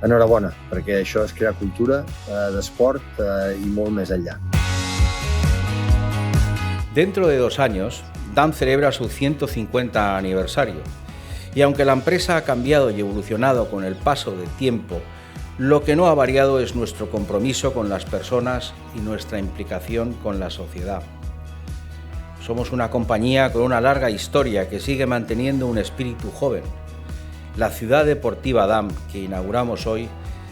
enhorabona, perquè això és crear cultura d'esport i molt més enllà. Dentro de 2 años, DAM celebra su 150 aniversario. Y aunque la empresa ha cambiado y evolucionado con el paso del tiempo, lo que no ha variado es nuestro compromiso con las personas y nuestra implicación con la sociedad. Somos una compañía con una larga historia que sigue manteniendo un espíritu joven. La ciudad deportiva DAM que inauguramos hoy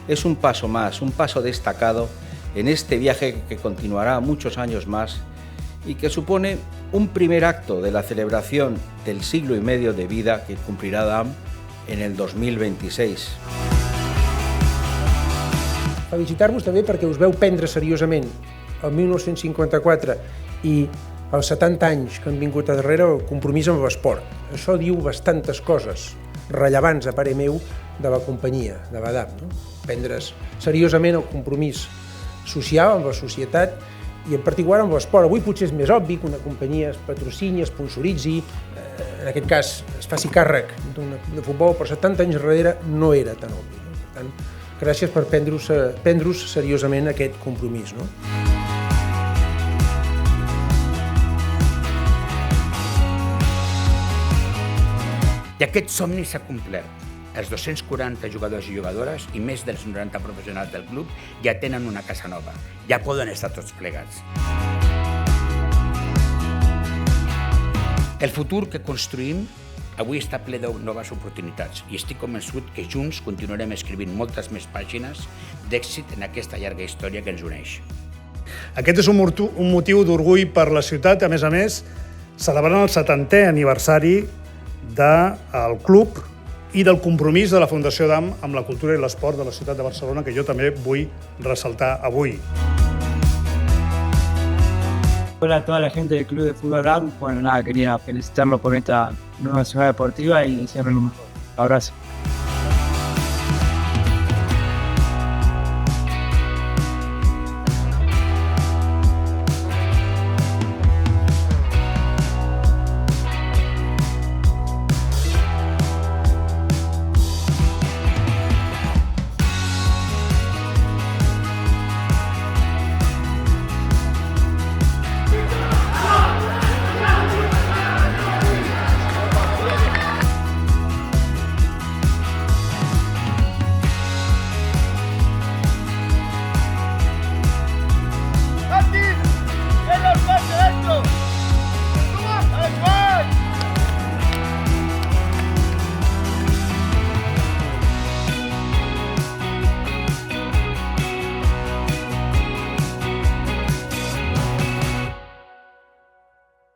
es un paso más, un paso destacado en este viaje que continuará muchos años más y que supone un primer acto de la celebración del siglo y medio de vida que cumplirá DAM en el 2026. Felicitar-vos també perquè us veu prendre seriosament el 1954 i els 70 anys que han vingut a darrere el compromís amb l'esport. Això diu bastantes coses rellevants, a parer meu, de la companyia, de la DAM. Prendre's seriosament el compromís social amb la societat i en particular amb l'esport. Avui potser és més obvi que una companyia es patrocini, es sponsoritzi, en aquest cas es faci càrrec de futbol, però 70 anys darrere no era tan obvi. Per tant, gràcies per prendre-us seriosament aquest compromís. I aquest somni s'ha complert. Els 240 jugadors i jugadores i més dels 90 professionals del club ja tenen una casa nova. Ja poden estar tots plegats. El futur que construïm avui està ple de noves oportunitats i estic convençut que junts continuarem escrivint moltes més pàgines d'èxit en aquesta llarga història que ens uneix. Aquest és un motiu d'orgull per la ciutat, a més, celebrant el 70è aniversari del club i del compromís de la Fundació DAM amb la cultura i l'esport de la ciutat de Barcelona, que jo també vull ressaltar avui. Hola a toda la gente del Club de Fútbol DAM. Bueno, nada, quería felicitarlos por esta nueva ciudad deportiva y desearles lo mejor. Abrazo.